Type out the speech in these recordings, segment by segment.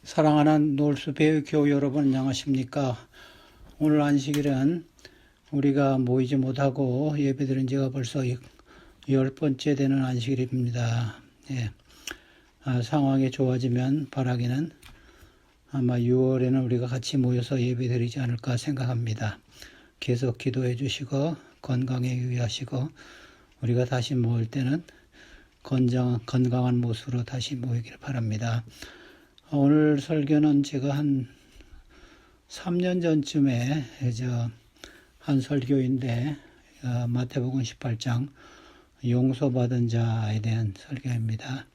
사랑하는 놀수 배우 교우 여러분 안녕하십니까? 오늘 안식일은 우리가 모이지 못하고 예배드린 지가 벌써 10번째 되는 안식일입니다. 예. 상황이 좋아지면 바라기는 아마 6월에는 우리가 같이 모여서 예배드리지 않을까 생각합니다. 계속 기도해 주시고 건강에 유의하시고 우리가 다시 모일 때는 건강한 모습으로 다시 모이길 바랍니다. 오늘 설교는 제가 한 3년 전쯤에 한 설교인데 마태복음 18장 용서받은 자에 대한 설교입니다.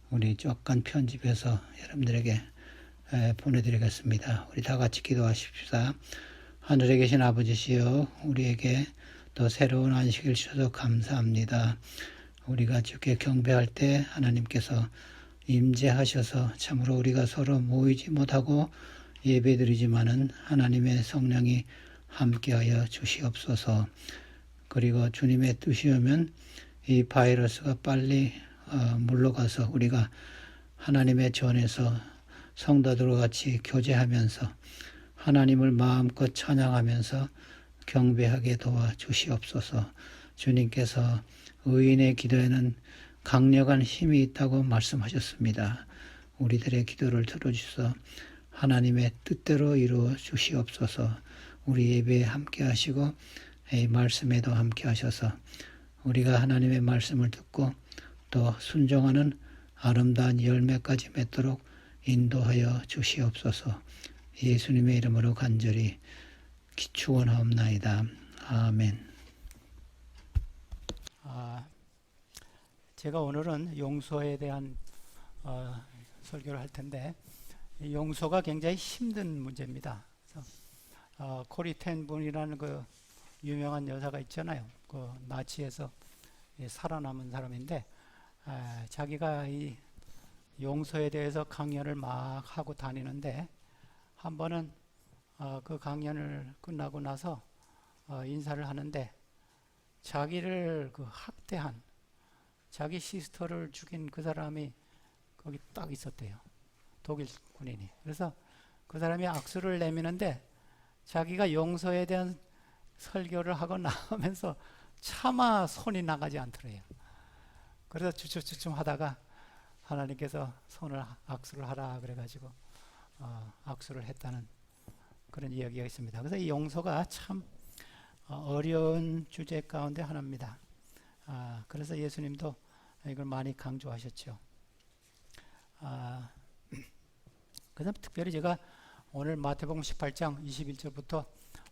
우리 조금 편집해서 여러분들에게 보내드리겠습니다. 우리 다 같이 기도하십시다. 하늘에 계신 아버지시여, 우리에게 또 새로운 안식을 주셔서 감사합니다. 우리가 주께 경배할 때 하나님께서 임재하셔서 참으로 우리가 서로 모이지 못하고 예배드리지만은 하나님의 성령이 함께하여 주시옵소서. 그리고 주님의 뜻이오면 이 바이러스가 빨리 물러가서 우리가 하나님의 전에서 성도들과 같이 교제하면서 하나님을 마음껏 찬양하면서 경배하게 도와주시옵소서. 주님께서 의인의 기도에는 강력한 힘이 있다고 말씀하셨습니다. 우리들의 기도를 들어주셔서 하나님의 뜻대로 이루어 주시옵소서. 우리 예배에 함께 하시고 이 말씀에도 함께 하셔서 우리가 하나님의 말씀을 듣고 또 순종하는 아름다운 열매까지 맺도록 인도하여 주시옵소서. 예수님의 이름으로 간절히 축원하옵나이다. 아멘. 제가 오늘은 용서에 대한 설교를 할 텐데, 용서가 굉장히 힘든 문제입니다. 그래서 코리 텐 분이라는 그 유명한 여사가 있잖아요. 그 나치에서 살아남은 사람인데, 자기가 이 용서에 대해서 강연을 막 하고 다니는데, 한 번은 그 강연을 끝나고 나서 인사를 하는데, 자기를 그 학대한, 자기 시스터를 죽인 그 사람이 거기 딱 있었대요. 독일 군인이. 그래서 그 사람이 악수를 내미는데 자기가 용서에 대한 설교를 하고 나오면서 차마 손이 나가지 않더래요. 그래서 주춤주춤 하다가 하나님께서 손을 악수를 하라 그래가지고 악수를 했다는 그런 이야기가 있습니다. 그래서 이 용서가 참 어려운 주제 가운데 하나입니다. 그래서 예수님도 이걸 많이 강조하셨죠. 그래서 특별히 제가 오늘 마태복음 18장 21절부터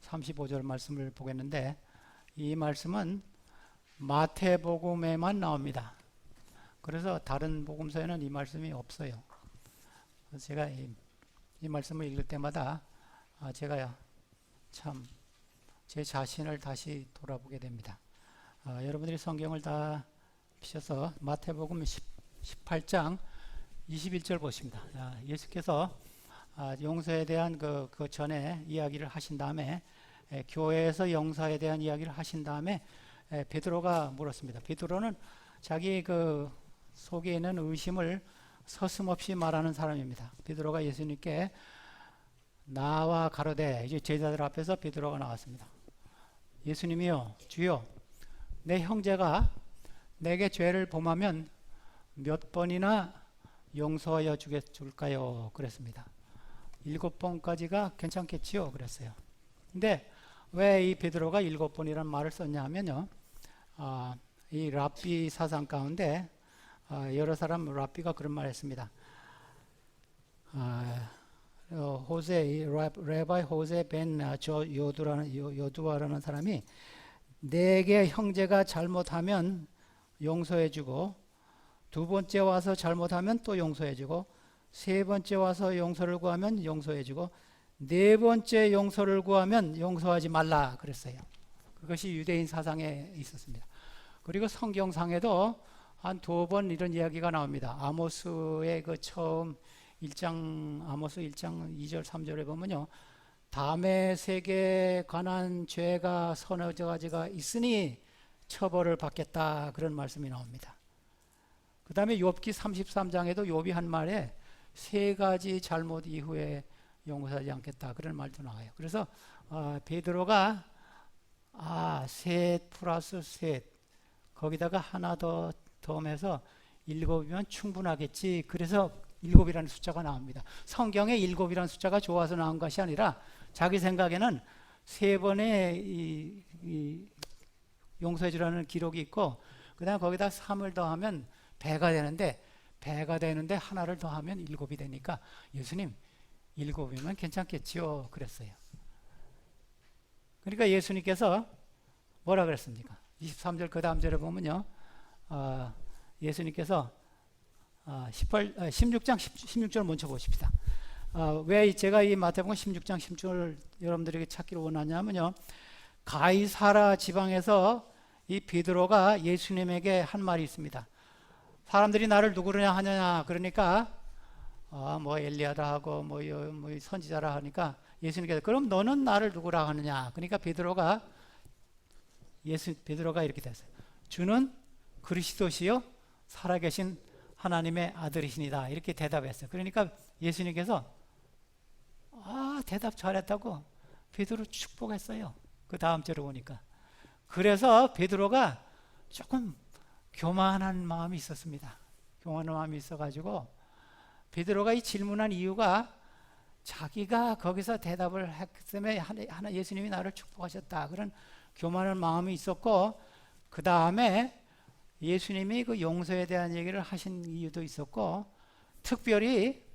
35절 말씀을 보겠는데, 이 말씀은 마태복음에만 나옵니다. 그래서 다른 복음서에는 이 말씀이 없어요. 그래서 제가 이 말씀을 읽을 때마다 제가 참 제 자신을 다시 돌아보게 됩니다. 여러분들이 성경을 다 피셔서 마태복음 18장 21절 보십니다. 예수께서 용서에 대한 그 전에 이야기를 하신 다음에 교회에서 용서에 대한 이야기를 하신 다음에 베드로가 물었습니다. 베드로는 자기 그 속에 있는 의심을 서슴없이 말하는 사람입니다. 베드로가 예수님께 나와 가로되, 이제 제자들 앞에서 베드로가 나왔습니다. 예수님이요, 주여, 내 형제가 내게 죄를 범하면 몇 번이나 용서하여 줄까요? 그랬습니다. 7번까지가 괜찮겠지요? 그랬어요. 근데 왜 이 베드로가 7번이라는 말을 썼냐 하면요, 이 랍비 사상 가운데 여러 사람 랍비가 그런 말을 했습니다. 레바이 호세 벤 요두아라는 사람이 내게 형제가 잘못하면 용서해주고, 두 번째 와서 잘못하면 또 용서해주고, 세 번째 와서 용서를 구하면 용서해주고, 네 번째 용서를 구하면 용서하지 말라 그랬어요. 그것이 유대인 사상에 있었습니다. 그리고 성경상에도 한 2번 이런 이야기가 나옵니다. 아모스의 그 처음 아모스 1장 2절 3절에 보면요, 다메섹에 관한 죄가 서너 가지가 있으니 처벌을 받겠다, 그런 말씀이 나옵니다. 그 다음에 욥기 33장에도 욥이 한 말에 세 가지 잘못 이후에 용서하지 않겠다 그런 말도 나와요. 그래서 베드로가 셋 플러스 셋 거기다가 하나 더 더하면서 일곱이면 충분하겠지. 그래서 일곱이라는 숫자가 나옵니다. 성경에 일곱이라는 숫자가 좋아서 나온 것이 아니라 자기 생각에는 세 번의 이 용서해 주라는 기록이 있고 그 다음에 거기다 3을 더하면 배가 되는데 하나를 더하면 일곱이 되니까 예수님 일곱이면 괜찮겠지요 그랬어요. 그러니까 예수님께서 뭐라 그랬습니까? 23절 그 다음 절에 보면요, 예수님께서 16장 16절 먼저 보십시다. 왜 제가 이 마태복음 16장 16절 여러분들에게 찾기를 원하냐면요, 가이사라 지방에서 이 베드로가 예수님에게 한 말이 있습니다. 사람들이 나를 누구냐 하느냐 그러니까 뭐 엘리야라 하고 뭐 선지자라 하니까 예수님께서 그럼 너는 나를 누구라 하느냐. 그러니까 베드로가 이렇게 됐어요. 주는 그리스도시요 살아계신 하나님의 아들이시니다. 이렇게 대답했어요. 그러니까 예수님께서 대답 잘했다고 베드로 축복했어요. 그 다음 절에 보니까. 그래서 베드로가 조금 교만한 마음이 있었습니다. 교만한 마음이 있어가지고 베드로가 이 질문한 이유가 자기가 거기서 대답을 했기 때문에 예수님이 나를 축복하셨다 그런 교만한 마음이 있었고 그 다음에 예수님이 그 용서에 대한 얘기를 하신 이유도 있었고 특별히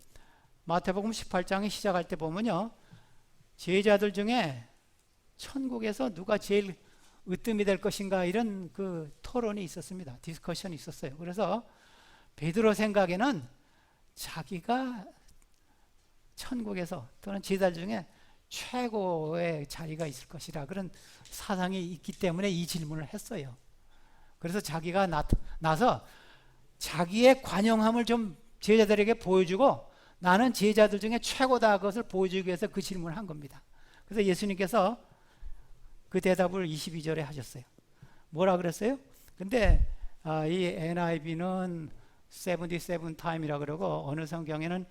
마태복음 18장에 시작할 때 보면요, 제자들 중에 천국에서 누가 제일 으뜸이 될 것인가 이런 그 토론이 있었습니다. 디스커션이 있었어요. 그래서 베드로 생각에는 자기가 천국에서 또는 제자들 중에 최고의 자리가 있을 것이라 그런 사상이 있기 때문에 이 질문을 했어요. 그래서 자기가 나서 자기의 관용함을 좀 제자들에게 보여주고 나는 제자들 중에 최고다 그것을 보여주기 위해서 그 질문을 한 겁니다. 그래서 예수님께서 그 대답을 22절에 하셨어요. 뭐라 그랬어요? 근데 이 NIV는 77 time이라 그러고 어느 성경에는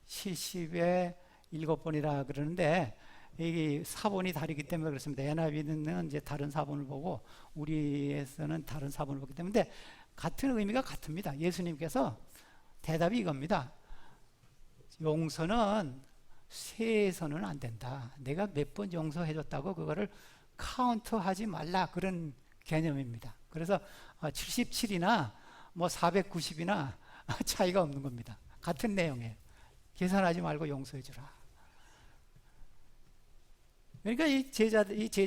70에 7번이라 그러는데 이 사본이 다르기 때문에 그렇습니다. NIV는 이제 다른 사본을 보고 우리에서는 다른 사본을 보기 때문에 같은 의미가 같습니다. 예수님께서 대답이 이겁니다. 용서는 세서는 안 된다. 내가 몇 번 용서해줬다고 그거를 카운트하지 말라 그런 개념입니다. 그래서 77이나 뭐 490이나 차이가 없는 겁니다. 같은 내용이에요. 계산하지 말고 용서해주라. 그러니까 이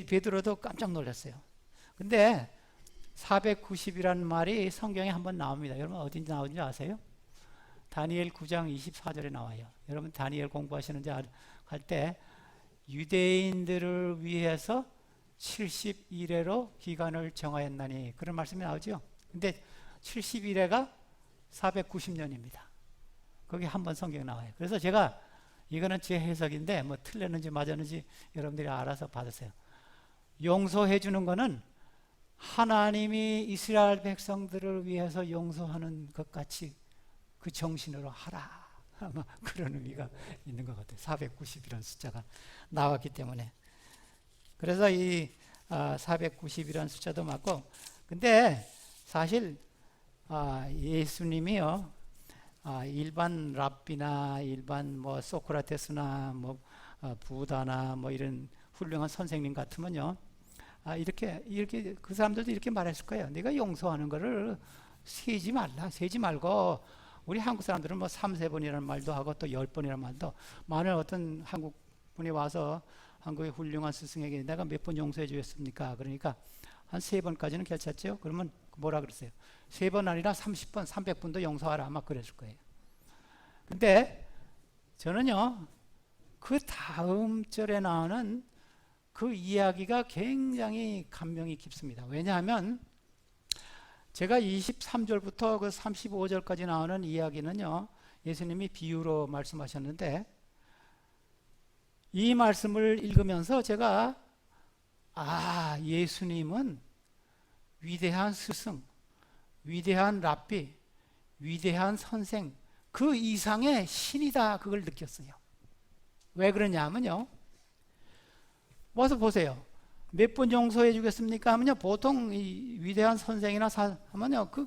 베드로도 깜짝 놀랐어요. 근데 490이라는 말이 성경에 한번 나옵니다. 여러분 어딘지 나오는지 아세요? 다니엘 9장 24절에 나와요. 여러분 다니엘 공부하시는지 할 때 유대인들을 위해서 70일회로 기간을 정하였나니 그런 말씀이 나오죠. 근데 70일회가 490년입니다. 거기 한번 성경에 나와요. 그래서 제가 이거는 제 해석인데 뭐 틀렸는지 맞았는지 여러분들이 알아서 받으세요. 용서해 주는 거는 하나님이 이스라엘 백성들을 위해서 용서하는 것 같이 그 정신으로 하라. 아마 그런 의미가 있는 것 같아요. 490이라는 숫자가 나왔기 때문에. 그래서 이 490이라는 숫자도 맞고, 근데 사실 예수님이요, 일반 랍비나 일반 뭐 소크라테스나 뭐 부다나 뭐 이런 훌륭한 선생님 같으면요, 이렇게 그 사람들도 이렇게 말했을 거예요. 네가 용서하는 거를 세지 말고. 우리 한국 사람들은 뭐 3-4번이라는 말도 하고 또 10번이라는 말도, 만일 어떤 한국 분이 와서 한국의 훌륭한 스승에게 내가 몇 번 용서해 주겠습니까? 그러니까 한 3번까지는 괜찮죠? 그러면 뭐라 그랬어요? 3번 아니라 30번, 300번도 용서하라. 아마 그랬을 거예요. 근데 저는요, 그 다음 절에 나오는 그 이야기가 굉장히 감명이 깊습니다. 왜냐하면 제가 23절부터 그 35절까지 나오는 이야기는요, 예수님이 비유로 말씀하셨는데, 이 말씀을 읽으면서 제가 예수님은 위대한 스승, 위대한 랍비, 위대한 선생, 그 이상의 신이다 그걸 느꼈어요. 왜 그러냐면요, 와서 보세요. 몇 번 용서해 주겠습니까 하면요, 보통 이 위대한 선생이나 하면요, 그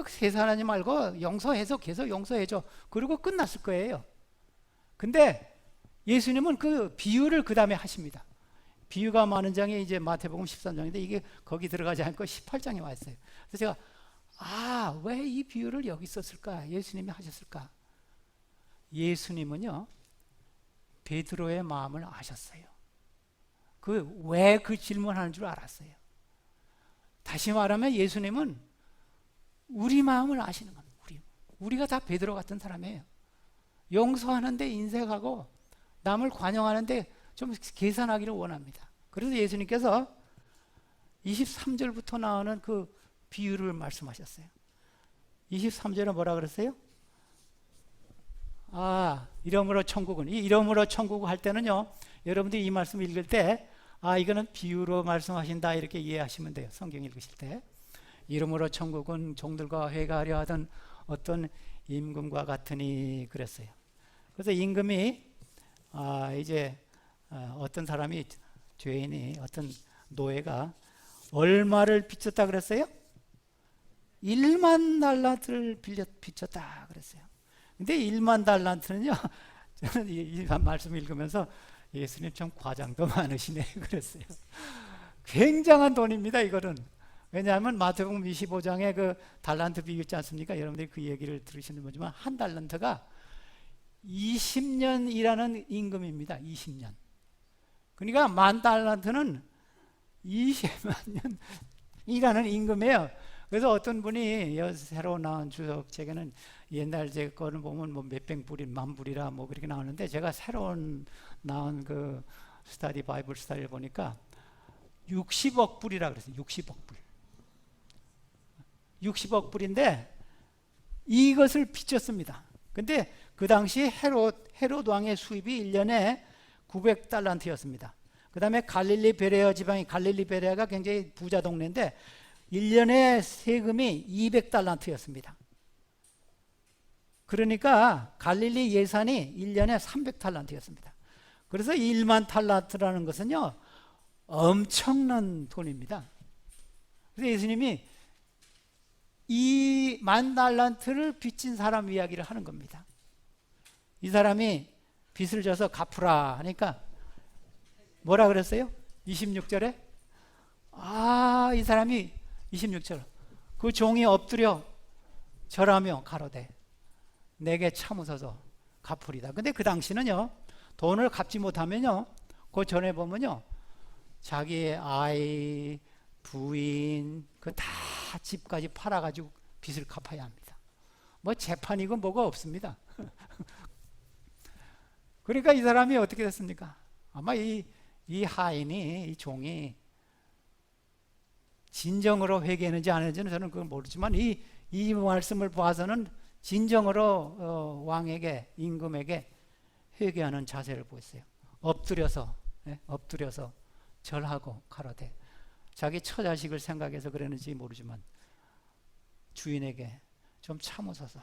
계산하지 말고 용서해서 계속 용서해줘, 그리고 끝났을 거예요. 근데 예수님은 그 비유를 그 다음에 하십니다. 비유가 많은 장이 이제 마태복음 13장인데 이게 거기 들어가지 않고 18장에 와 있어요. 그래서 제가 왜 이 비유를 여기 썼을까? 예수님이 하셨을까? 예수님은요, 베드로의 마음을 아셨어요. 왜 그 질문하는 줄 알았어요. 다시 말하면 예수님은 우리 마음을 아시는 겁니다. 우리가 다 베드로 같은 사람이에요. 용서하는데 인색하고 남을 관용하는데 좀 계산하기를 원합니다. 그래서 예수님께서 23절부터 나오는 그 비유를 말씀하셨어요. 23절에 뭐라 그랬어요? 이러므로 천국은, 이 이러므로 천국 할 때는요, 여러분들이 이 말씀 읽을 때 이거는 비유로 말씀하신다 이렇게 이해하시면 돼요. 성경 읽으실 때. 이러므로 천국은 종들과 회개하려 하던 어떤 임금과 같으니 그랬어요. 그래서 임금이 이제 어떤 사람이, 죄인이, 어떤 노예가 얼마를 빚졌다 그랬어요? 1만 달란트를 빚졌다 그랬어요. 근데 1만 달란트는요, 저는 이 말씀 읽으면서 예수님 참 과장도 많으시네 그랬어요. 굉장한 돈입니다 이거는. 왜냐하면 마태복음 25장에 그 달란트 비유 있지 않습니까? 여러분들이 그 얘기를 들으시는 거지만 한 달란트가 20년 일하는 임금입니다. 20년. 그러니까 만 달란트는 20만 년 일하는 임금이에요. 그래서 어떤 분이 새로 나온 주석책에는 옛날 제 거를 보면 뭐 몇백 불이 만 불이라 뭐 그렇게 나오는데, 제가 새로운 나온 그 스타디 바이블 스타디를 보니까 60억 불이라 그랬어요. 60억 불. 60억 불인데 이것을 빚졌습니다. 근데 그 당시 헤롯 왕의 수입이 1년에 900달란트였습니다. 그 다음에 갈릴리 베레아 지방이, 갈릴리 베레아가 굉장히 부자 동네인데 1년에 세금이 200달란트였습니다. 그러니까 갈릴리 예산이 1년에 300달란트였습니다. 그래서 1만 달란트라는 것은요, 엄청난 돈입니다. 그래서 예수님이 이 만 달란트를 빚진 사람 이야기를 하는 겁니다. 이 사람이 빚을 져서 갚으라 하니까 뭐라 그랬어요? 26절에 이 사람이 26절, 그 종이 엎드려 절하며 가로되 내게 참으소서 갚으리다. 근데 그 당시는요, 돈을 갚지 못하면요, 그 전에 보면요, 자기의 아이, 부인, 그 다 집까지 팔아가지고 빚을 갚아야 합니다. 뭐 재판이고 뭐가 없습니다. 그러니까 이 사람이 어떻게 됐습니까? 아마 이 하인이, 이 종이 진정으로 회개했는지 안 했는지는 저는 그건 모르지만 이 말씀을 봐서는 진정으로 왕에게, 임금에게 회개하는 자세를 보였어요. 엎드려서 절하고 가로되, 자기 처자식을 생각해서 그랬는지 모르지만 주인에게 좀 참으소서,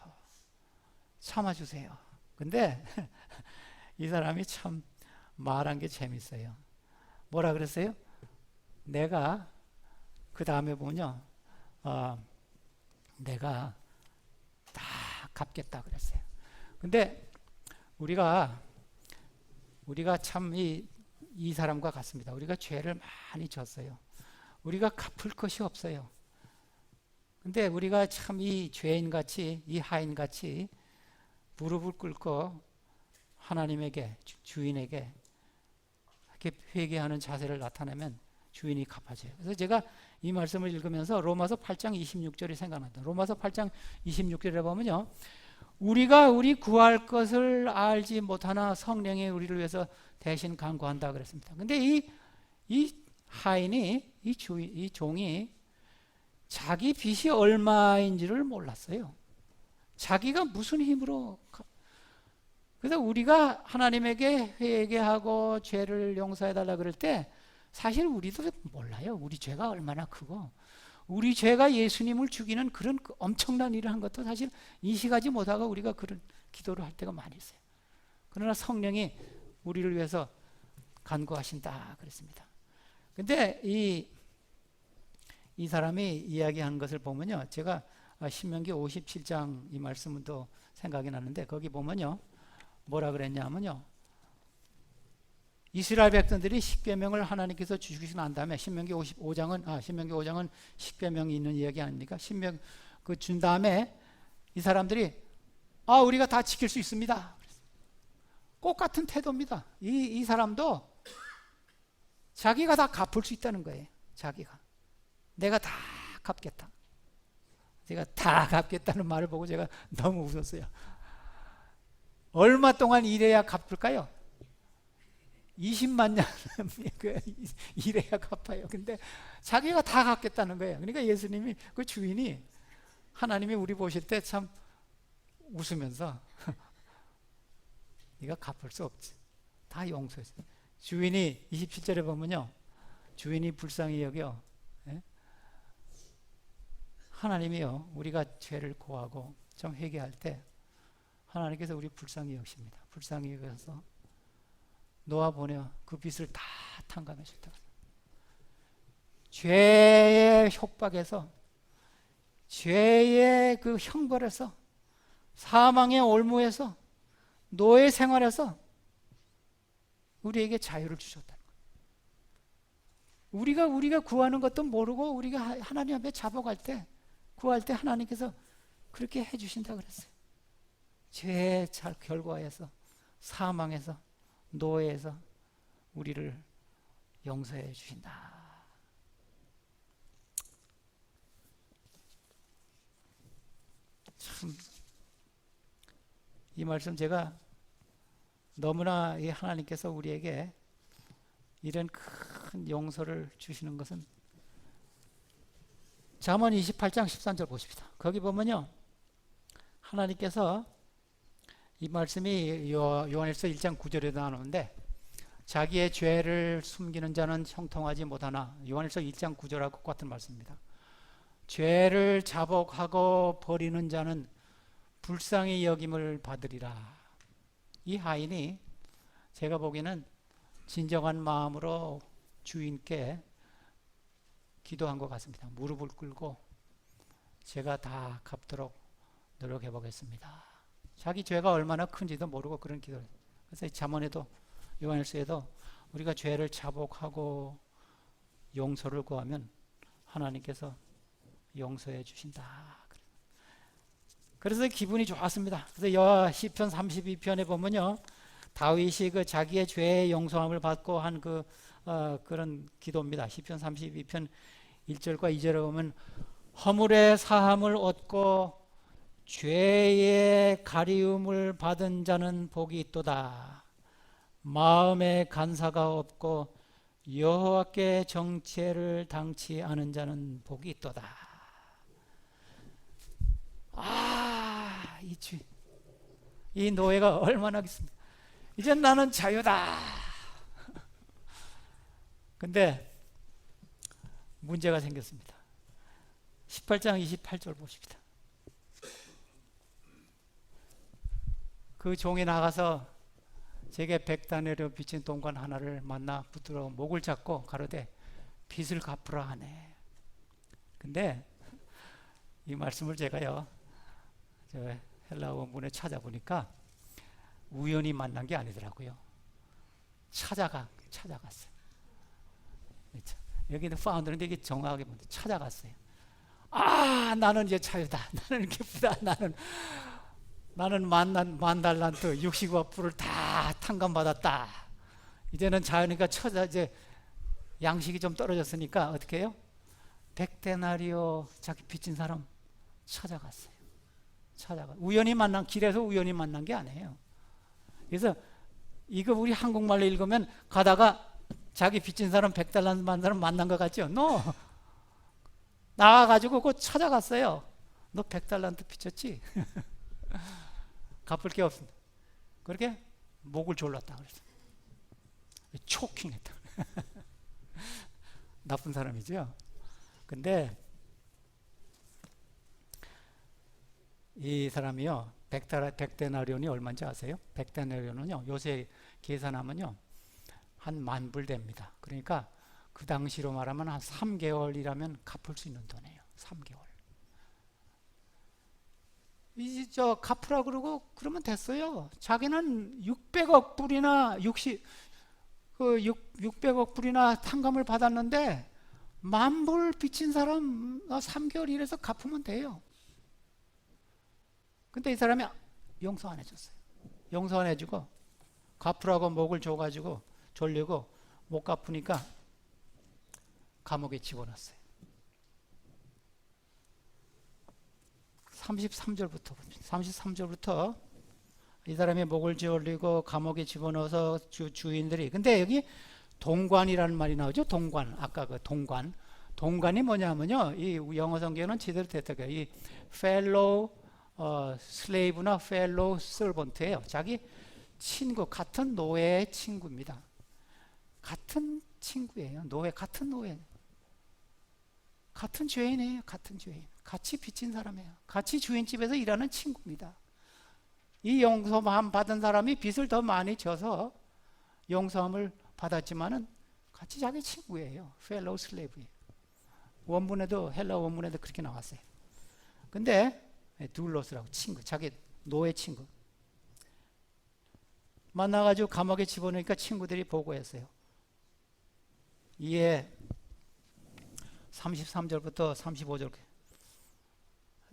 참아주세요. 근데 이 사람이 참 말한 게 재밌어요. 뭐라 그랬어요? 내가, 그 다음에 보면요, 내가 다 갚겠다 그랬어요. 근데 우리가 참 이 사람과 같습니다. 우리가 죄를 많이 졌어요. 우리가 갚을 것이 없어요. 근데 우리가 참 이 죄인같이, 이 하인같이 무릎을 꿇고 하나님에게, 주인에게 이렇게 회개하는 자세를 나타내면 주인이 갚아줘요. 그래서 제가 이 말씀을 읽으면서 로마서 8장 26절이 생각난다. 로마서 8장 26절에 보면요, 우리가 우리 구할 것을 알지 못하나 성령이 우리를 위해서 대신 간구한다 그랬습니다. 근데 이 하인이, 이 종이 자기 빚이 얼마인지를 몰랐어요. 자기가 무슨 힘으로. 그래서 우리가 하나님에게 회개하고 죄를 용서해달라 그럴 때 사실 우리도 몰라요. 우리 죄가 얼마나 크고 우리 죄가 예수님을 죽이는 그런 엄청난 일을 한 것도 사실 인식하지 못하고 우리가 그런 기도를 할 때가 많이 있어요. 그러나 성령이 우리를 위해서 간구하신다 그랬습니다. 근데 이 사람이 이야기한 것을 보면요, 제가 신명기 57장 이 말씀은 또 생각이 나는데, 거기 보면요 뭐라 그랬냐면요, 이스라엘 백성들이 십계명을 하나님께서 주시고 난 다음에 신명기 5장은 십계명이 있는 이야기 아닙니까? 그 준 다음에 이 사람들이 우리가 다 지킬 수 있습니다. 꽃 같은 태도입니다. 이 사람도 자기가 다 갚을 수 있다는 거예요. 자기가 내가 다 갚겠다. 제가 다 갚겠다는 말을 보고 제가 너무 웃었어요. 얼마 동안 일해야 갚을까요? 20만 년 일해야 갚아요. 근데 자기가 다 갚겠다는 거예요. 그러니까 예수님이, 그 주인이, 하나님이 우리 보실 때 참 웃으면서 네가 갚을 수 없지, 다 용서했어. 주인이 27절에 보면요, 주인이 불쌍히 여겨, 하나님이요, 우리가 죄를 고하고 좀 회개할 때 하나님께서 우리 불쌍히 여기십니다. 불쌍히 여겨서 놓아보내어 그 빚을 다 탕감해 줬다. 죄의 협박에서, 죄의 그 형벌에서, 사망의 올무에서, 노예 생활에서 우리에게 자유를 주셨다는 거예요. 우리가 구하는 것도 모르고 우리가 하나님 앞에 잡아갈 때, 구할 때 하나님께서 그렇게 해주신다 그랬어요. 죄의 결과에서, 사망에서, 노예에서 우리를 용서해 주신다. 참, 이 말씀 제가 너무나 이 하나님께서 우리에게 이런 큰 용서를 주시는 것은, 잠언 28장 13절 보십시다. 거기 보면요, 하나님께서, 이 말씀이 요한일서 1장 9절에 나오는데, 자기의 죄를 숨기는 자는 형통하지 못하나, 요한일서 1장 9절하고 똑같은 말씀입니다. 죄를 자복하고 버리는 자는 불쌍히 여김을 받으리라. 이 하인이 제가 보기에는 진정한 마음으로 주인께 기도한 것 같습니다. 무릎을 꿇고 제가 다 갚도록 노력해 보겠습니다. 자기 죄가 얼마나 큰지도 모르고 그런 기도를. 그래서 잠언에도, 요한일서에도 우리가 죄를 자복하고 용서를 구하면 하나님께서 용서해 주신다. 그래서 기분이 좋았습니다. 그래서 시편 32편에 보면요, 다윗이 그 자기의 죄의 용서함을 받고 한 그런 기도입니다. 시편 32편 1절과 2절에 보면, 허물의 사함을 얻고 죄의 가리움을 받은 자는 복이 있도다. 마음에 간사가 없고 여호와께 정죄를 당치 않은 자는 복이 있도다. 이 노예가 얼마나 하겠습니까? 이제 나는 자유다. 근데 문제가 생겼습니다. 18장 28절 보십시다. 그 종이 나가서 제게 100다네르 빚진 동관 하나를 만나 붙들어 목을 잡고 가로되 빚을 갚으라 하네. 근데 이 말씀을 제가요, 헬라어 원문에 찾아보니까 우연히 만난 게 아니더라고요. 찾아갔어요. 여기는 found인데 이게 정확하게 찾아갔어요. 나는 이제 자유다. 나는 기쁘다. 나는 만 달란트 65%를 다 탕감받았다. 이제는 자유니까 이제 양식이 좀 떨어졌으니까 어떻게 해요? 100데나리오 자기 빚진 사람 찾아갔어요. 우연히 길에서 우연히 만난 게 아니에요. 그래서 이거 우리 한국말로 읽으면 가다가 자기 빚진 사람 100달란트 만 사람 만난 것 같죠? No. 나와가지고 그거 찾아갔어요. 너 100달란트 빚졌지? 갚을 게 없습니다. 그렇게 목을 졸랐다 그랬어요. 초킹했다. 나쁜 사람이죠. 근데 이 사람이요, 백데나리온이 얼마인지 아세요? 백데나리온은요, 요새 계산하면요, 한 10,000불 됩니다. 그러니까 그 당시로 말하면 한 3개월이라면 갚을 수 있는 돈이에요. 3개월. 이제 갚으라 그러고 그러면 됐어요. 자기는 600억 불이나 600억 불이나 탕감을 받았는데 10,000불 빚진 사람 3개월 일해서 갚으면 돼요. 근데 이 사람이 용서 안 해줬어요. 용서 안 해주고 갚으라고 목을 줘가지고 졸리고 못 갚으니까 감옥에 집어넣었어요. 33절부터 이 사람이 목을 졸리고 감옥에 집어넣어서 주인들이, 근데 여기 동관이라는 말이 나오죠. 동관. 아까 그 동관이 뭐냐면요, 이 영어 성경은 제대로 됐다고요. 이 fellow slave나 fellow servant예요. 자기 친구, 같은 노예의 친구입니다. 같은 친구예요. 같은 노예. 같은 죄인이에요. 같은 죄인. 같이 빚진 사람이에요. 같이 주인집에서 일하는 친구입니다. 이 용서함 받은 사람이 빚을 더 많이 져서 용서함을 받았지만은 같이 자기 친구예요. fellow slave예요. 원문에도, 헬라 원문에도 그렇게 나왔어요. 근데 둘로스라고, 친구, 자기 노예 친구 만나가지고 감옥에 집어넣으니까 친구들이 보고했어요. 이에 33절부터 35절,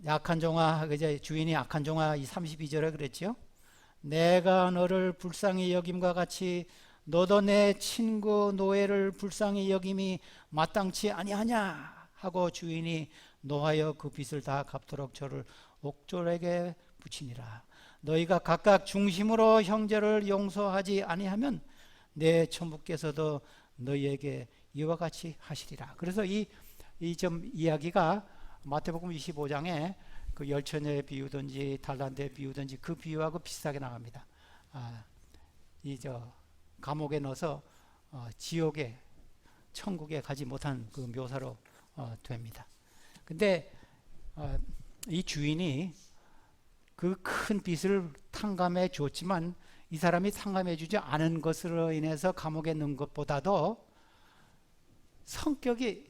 약한 종아, 이제 주인이 약한 종아, 이 32절에 그랬죠. 내가 너를 불쌍히 여김과 같이 너도 내 친구 노예를 불쌍히 여김이 마땅치 아니하냐 하고 주인이 노하여 그 빚을 다 갚도록 저를 옥졸에게 붙이니라. 너희가 각각 중심으로 형제를 용서하지 아니하면 내 천부께서도 너희에게 이와 같이 하시리라. 그래서 이 점 이야기가 마태복음 25장에 그 열처녀에 비유든지 달란트에 비유든지 그 비유하고 비슷하게 나갑니다. 감옥에 넣어서 지옥에, 천국에 가지 못한 그 묘사로 됩니다. 근데 이 주인이 그 큰 빚을 탕감해 줬지만 이 사람이 탕감해 주지 않은 것으로 인해서 감옥에 넣은 것보다도 성격이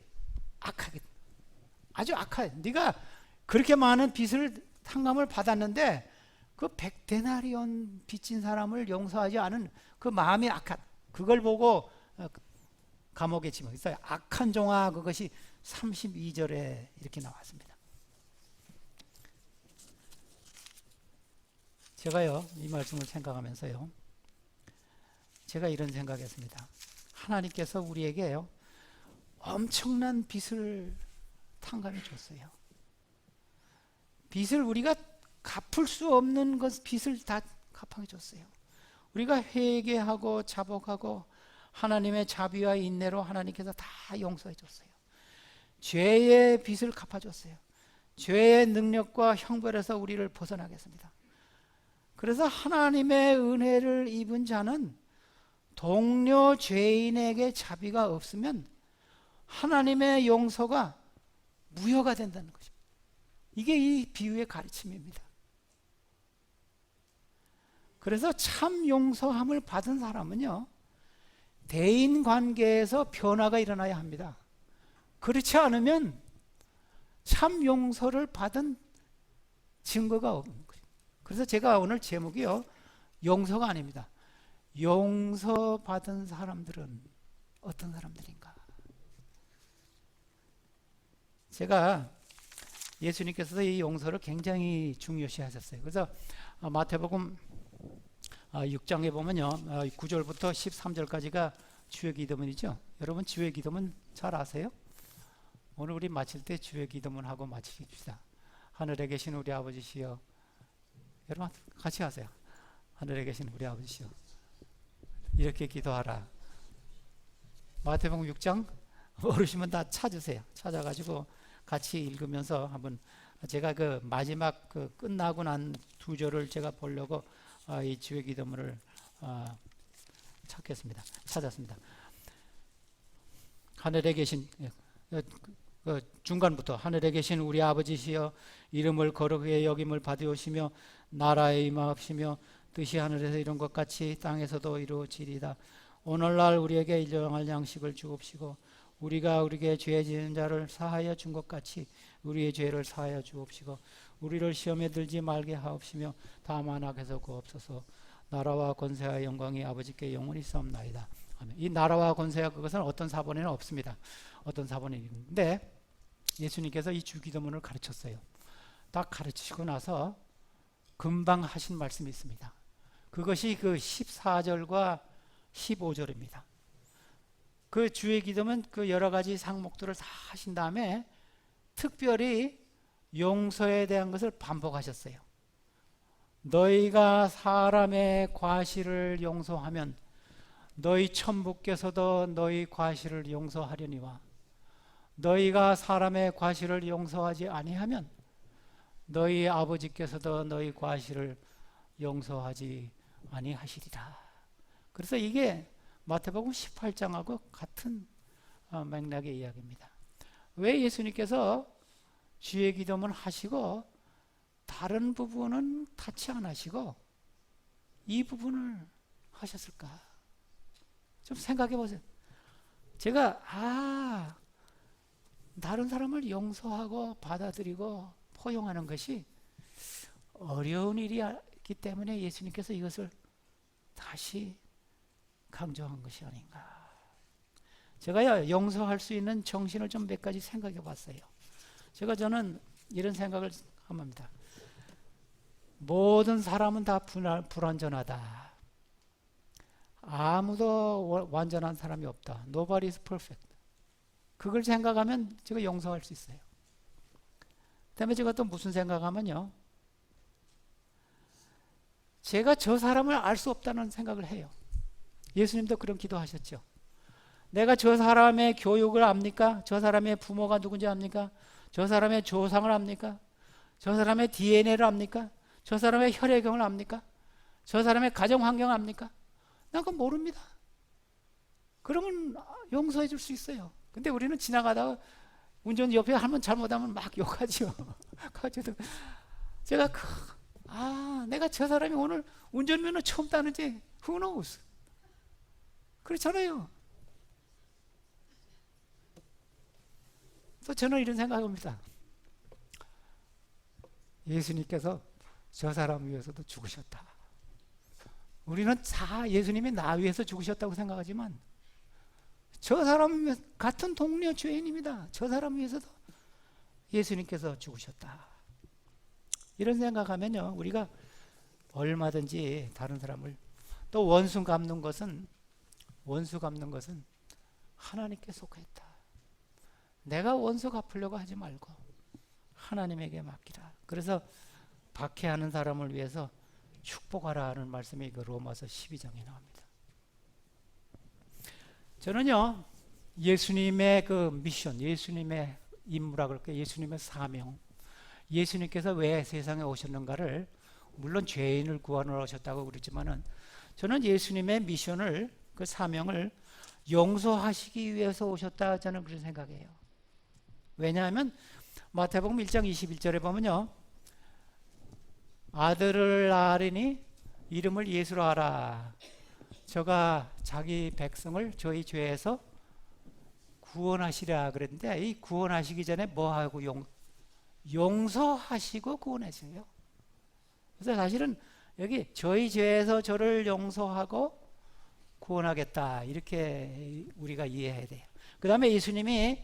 아주 악해. 네가 그렇게 많은 빚을 탕감을 받았는데 그 100데나리온 빚진 사람을 용서하지 않은 그 마음이 악한, 그걸 보고 감옥에 집어넣었어요. 악한 종아, 그것이 32절에 이렇게 나왔습니다. 제가요, 이 말씀을 생각하면서요, 제가 이런 생각했습니다. 하나님께서 우리에게요, 엄청난 빚을 탕감해 줬어요. 빚을 우리가 갚을 수 없는 것, 빚을 다 갚아 줬어요. 우리가 회개하고 자복하고 하나님의 자비와 인내로 하나님께서 다 용서해 줬어요. 죄의 빚을 갚아 줬어요. 죄의 능력과 형벌에서 우리를 벗어나겠습니다. 그래서 하나님의 은혜를 입은 자는 동료 죄인에게 자비가 없으면 하나님의 용서가 무효가 된다는 것입니다. 이게 이 비유의 가르침입니다. 그래서 참 용서함을 받은 사람은요, 대인 관계에서 변화가 일어나야 합니다. 그렇지 않으면 참 용서를 받은 증거가 없는 거예요. 그래서 제가 오늘 제목이요, 용서가 아닙니다. 용서받은 사람들은 어떤 사람들인가? 제가 예수님께서 이 용서를 굉장히 중요시 하셨어요. 그래서 마태복음 6장에 보면요, 9절부터 13절까지가 주의 기도문이죠. 여러분 주의 기도문 잘 아세요? 오늘 우리 마칠 때 주의 기도문 하고 마치십시다. 하늘에 계신 우리 아버지시여, 여러분 같이 하세요. 하늘에 계신 우리 아버지시여, 이렇게 기도하라. 마태복음 6장 모르시면 다 찾으세요. 찾아가지고 같이 읽으면서 한번, 제가 그 마지막 그 끝나고 난 2절을 제가 보려고 이 주의 기도문을 찾았습니다. 하늘에 계신, 그 중간부터 하늘에 계신 우리 아버지시여 이름을 거룩히 여김을 받으시며 나라에 임하옵시며 뜻이 하늘에서 이룬 것 같이 땅에서도 이루어지리다. 오늘날 우리에게 일용할 양식을 주옵시고 우리가 우리에게 죄 지은 자를 사하여 준 것 같이 우리의 죄를 사하여 주옵시고 우리를 시험에 들지 말게 하옵시며 다만 악에서 구옵소서. 나라와 권세와 영광이 아버지께 영원히 있사옵나이다. 아멘. 이 나라와 권세와 그것은 어떤 사본에는 없습니다. 어떤 사본이 있는데 예수님께서 이 주기도문을 가르쳤어요. 딱 가르치시고 나서 금방 하신 말씀이 있습니다. 그것이 그 14절과 15절입니다. 그 주의 기도면 그 여러 가지 상목들을 다 하신 다음에 특별히 용서에 대한 것을 반복하셨어요. 너희가 사람의 과실을 용서하면 너희 천부께서도 너희 과실을 용서하려니와 너희가 사람의 과실을 용서하지 아니하면 너희 아버지께서도 너희 과실을 용서하지 아니하시리라. 그래서 이게 마태복음 18장하고 같은 맥락의 이야기입니다. 왜 예수님께서 주의 기도문 하시고 다른 부분은 타치 안 하시고 이 부분을 하셨을까? 좀 생각해 보세요. 제가 다른 사람을 용서하고 받아들이고 포용하는 것이 어려운 일이기 때문에 예수님께서 이것을 다시 강조한 것이 아닌가. 제가 용서할 수 있는 정신을 좀 몇 가지 생각해 봤어요. 저는 이런 생각을 합니다. 모든 사람은 다 불완전하다. 아무도 완전한 사람이 없다. Nobody is perfect. 그걸 생각하면 제가 용서할 수 있어요. 그다음에 제가 또 무슨 생각하면요. 제가 저 사람을 알 수 없다는 생각을 해요. 예수님도 그런 기도하셨죠. 내가 저 사람의 교육을 압니까? 저 사람의 부모가 누군지 압니까? 저 사람의 조상을 압니까? 저 사람의 DNA를 압니까? 저 사람의 혈액형을 압니까? 저 사람의 가정 환경을 압니까? 난 그건 모릅니다. 그러면 용서해 줄 수 있어요. 근데 우리는 지나가다가 운전 옆에 한번 잘못하면 막 욕하죠. 제가 내가 저 사람이 오늘 운전면허 처음 따는지 who knows? 그렇잖아요. 또 저는 이런 생각합니다. 예수님께서 저 사람 위해서도 죽으셨다. 우리는 다 예수님이 나 위해서 죽으셨다고 생각하지만 저 사람 같은 동료 죄인입니다. 저 사람 위해서도 예수님께서 죽으셨다. 이런 생각하면요, 우리가 얼마든지 다른 사람을 또 원수 갚는 것은 하나님께 속했다. 내가 원수 갚으려고 하지 말고 하나님에게 맡기라. 그래서 박해하는 사람을 위해서 축복하라 하는 말씀이 그 로마서 12장에 나옵니다. 저는요, 예수님의 그 미션, 예수님의 임무라 그럴까요? 예수님의 사명, 예수님께서 왜 세상에 오셨는가를, 물론 죄인을 구원하러 오셨다고 그랬지만은 저는 예수님의 미션을, 그 사명을 용서하시기 위해서 오셨다, 저는 그런 생각해요. 왜냐하면 마태복음 1장 21절에 보면요, 아들을 낳으리니 이름을 예수로 하라. 저가 자기 백성을 저희 죄에서 구원하시라 그랬는데, 이 구원하시기 전에 뭐하고 용서하시고 구원하세요. 그래서 사실은 여기 저희 죄에서 저를 용서하고 구원하겠다, 이렇게 우리가 이해해야 돼요. 그 다음에 예수님이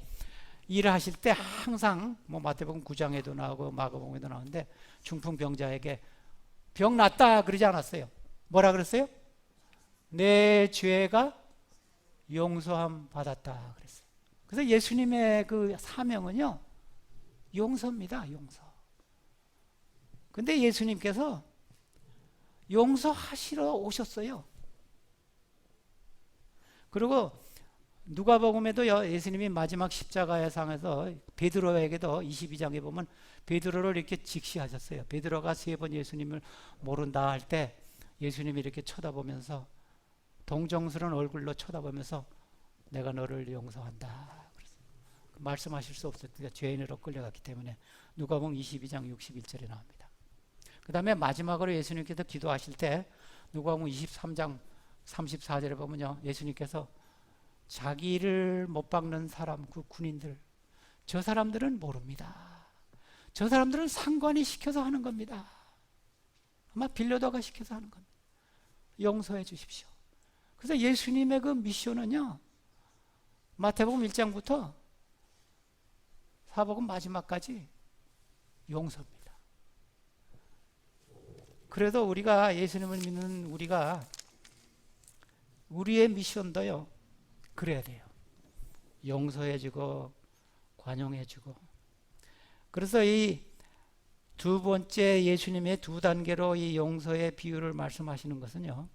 일하실 때 항상 마태복음 9장에도 나오고 마가복음에도 나오는데 중풍병자에게 병 낫다 그러지 않았어요. 뭐라 그랬어요? 내 죄가 용서함 받았다 그랬어요. 그래서 예수님의 그 사명은요, 용서입니다. 용서. 근데 예수님께서 용서하시러 오셨어요. 그리고 누가복음에도 예수님이 마지막 십자가의 상에서 베드로에게도 22장에 보면 베드로를 이렇게 직시하셨어요. 베드로가 3번 예수님을 모른다 할 때 예수님이 이렇게 쳐다보면서, 동정스러운 얼굴로 쳐다보면서 내가 너를 용서한다. 말씀하실 수 없었으니까 죄인으로 끌려갔기 때문에 누가복음 22장 61절에 나옵니다. 그 다음에 마지막으로 예수님께서 기도하실 때 누가복음 23장 34절에 보면요, 예수님께서 자기를 못 박는 사람, 그 군인들, 저 사람들은 모릅니다. 저 사람들은 상관이 시켜서 하는 겁니다. 아마 빌려다가 시켜서 하는 겁니다. 용서해 주십시오. 그래서 예수님의 그 미션은요, 마태복음 1장부터 사복음 마지막까지 용서입니다. 그래도 우리가 예수님을 믿는 우리가 우리의 미션도요, 그래야 돼요. 용서해주고 관용해주고. 그래서 이 두 번째 예수님의 두 단계로 이 용서의 비유를 말씀하시는 것은요,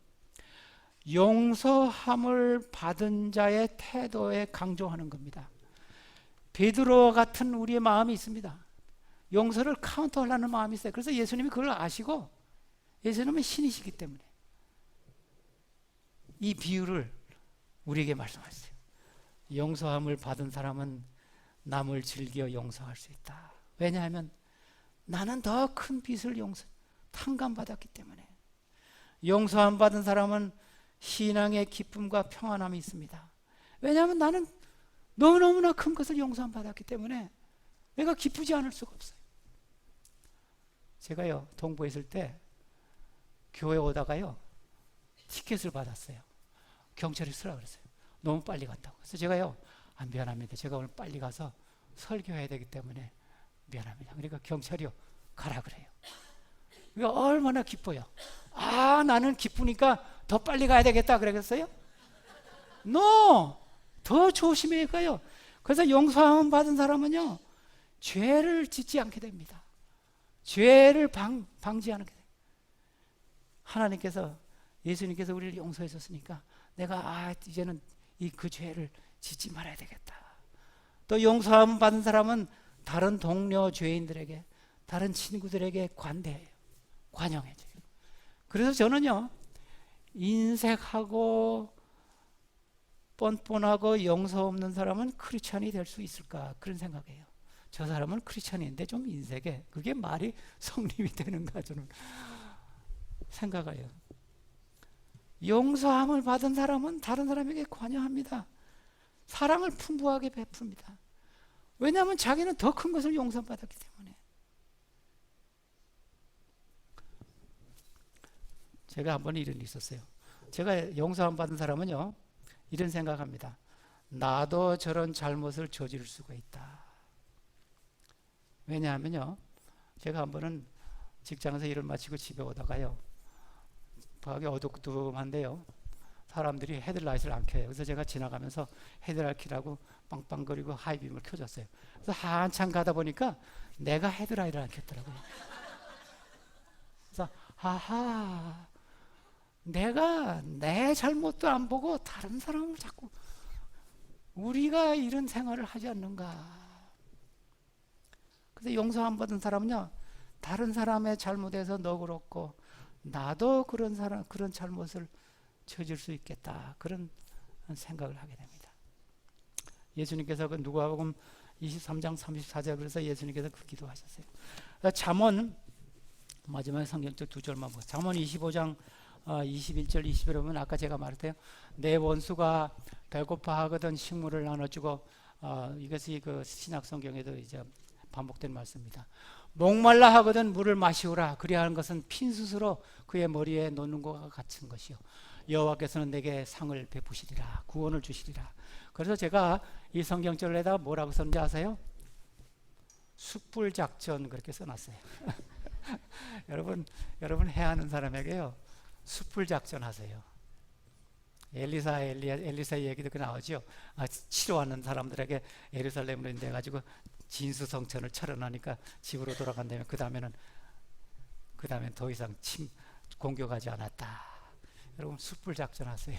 용서함을 받은 자의 태도에 강조하는 겁니다. 베드로 같은 우리의 마음이 있습니다. 용서를 카운터하려는 마음이 있어요. 그래서 예수님이 그걸 아시고, 예수님은 신이시기 때문에 이 비유를 우리에게 말씀하셨어요. 용서함을 받은 사람은 남을 즐겨 용서할 수 있다. 왜냐하면 나는 더 큰 빚을 탕감받았기 때문에. 용서함 받은 사람은 신앙의 기쁨과 평안함이 있습니다. 왜냐하면 나는 너무너무나 큰 것을 용서함 받았기 때문에 내가 기쁘지 않을 수가 없어요. 제가요, 동부에 있을 때 교회 오다가요, 티켓을 받았어요. 경찰이 쓰라 그랬어요. 너무 빨리 갔다고. 그래서 제가요, 미안합니다. 제가 오늘 빨리 가서 설교해야 되기 때문에 미안합니다. 그러니까 경찰이요, 가라 그래요. 그러니까 얼마나 기뻐요. 나는 기쁘니까 더 빨리 가야 되겠다 그러겠어요? 더 조심해야 가요. 그래서 용서함 받은 사람은요, 죄를 짓지 않게 됩니다. 죄를 방지하는 게 돼요. 하나님께서, 예수님께서 우리를 용서해 줬으니까 내가 이제는 그 죄를 짓지 말아야 되겠다. 또 용서함 받은 사람은 다른 동료 죄인들에게, 다른 친구들에게 관대해요. 관용해줘요. 그래서 저는요, 인색하고 뻔뻔하고 용서 없는 사람은 크리스찬이 될 수 있을까, 그런 생각이에요. 저 사람은 크리스찬인데 좀 인색해. 그게 말이 성립이 되는가, 저는 생각해요. 용서함을 받은 사람은 다른 사람에게 관여합니다. 사랑을 풍부하게 베풉니다. 왜냐하면 자기는 더 큰 것을 용서받았기 때문에. 제가 한 번 이런 일이 있었어요. 제가 용서함 받은 사람은요, 이런 생각합니다. 나도 저런 잘못을 저지를 수가 있다. 왜냐하면요, 제가 한 번은 직장에서 일을 마치고 집에 오다가요, 밖이 어두컴컴한데요, 사람들이 헤드라이트를 안 켜요. 그래서 제가 지나가면서 헤드라이트 켜라고 빵빵거리고 하이빔을 켜줬어요. 그래서 한참 가다 보니까 내가 헤드라이트를 안 켰더라고요. 그래서 내가 내 잘못도 안 보고 다른 사람을 자꾸, 우리가 이런 생활을 하지 않는가. 그래서 용서 안 받은 사람은요, 다른 사람의 잘못에서 너그럽고 나도 그런 잘못을 저질 수 있겠다, 그런 생각을 하게 됩니다. 예수님께서 그 누가복음 23장 34절, 그래서 예수님께서 그 기도하셨어요. 잠언, 마지막에 성경적 두 절만 보고, 잠언 25장 21절 20절에 보면 아까 제가 말했대요. 내 원수가 배고파 하거든 식물을 나눠주고, 이것이 그 신약 성경에도 이제 반복된 말씀입니다. 목말라 하거든 물을 마시오라. 그리야 하는 것은 핀수스로 그의 머리에 놓는 것과 같은 것이요, 여호와께서는 내게 상을 베푸시리라, 구원을 주시리라. 그래서 제가 이 성경절에다가 뭐라고 썼는지 아세요? 숯불작전, 그렇게 써놨어요. 여러분 해하는 사람에게요, 숯불작전 하세요. 엘리사의 얘기도 그 나오죠. 치료하는 사람들에게 예루살렘으로 인해가지고 진수성천을 차려놓으니까 집으로 돌아간다면 그 다음에는 더 이상 공격하지 않았다. 여러분 숯불작전 하세요.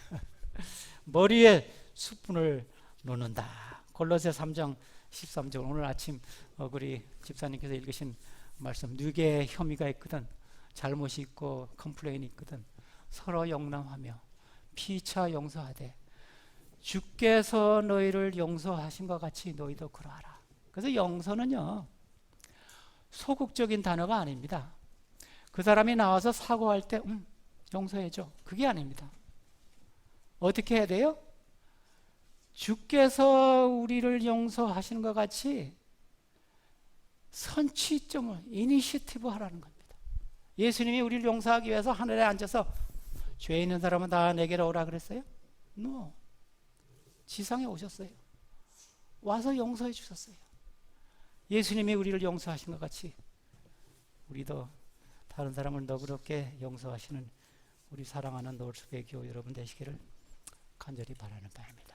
머리에 숯불을 놓는다. 골로새 3장 13절, 오늘 아침 우리 집사님께서 읽으신 말씀, 누구의 혐의가 있거든, 잘못이 있고 컴플레인이 있거든, 서로 용납하며 피차 용서하되 주께서 너희를 용서하신 것 같이 너희도 그러하라. 그래서 용서는요, 소극적인 단어가 아닙니다. 그 사람이 나와서 사과할 때 용서해줘, 그게 아닙니다. 어떻게 해야 돼요? 주께서 우리를 용서하시는 것 같이 선취점을 이니시티브 하라는 겁니다. 예수님이 우리를 용서하기 위해서 하늘에 앉아서 죄 있는 사람은 다 내게로 오라 그랬어요? No. 지상에 오셨어요. 와서 용서해 주셨어요. 예수님이 우리를 용서하신 것 같이 우리도 다른 사람을 너그럽게 용서하시는 우리 사랑하는 노을숲의 교회 여러분 되시기를 간절히 바라는 바입니다.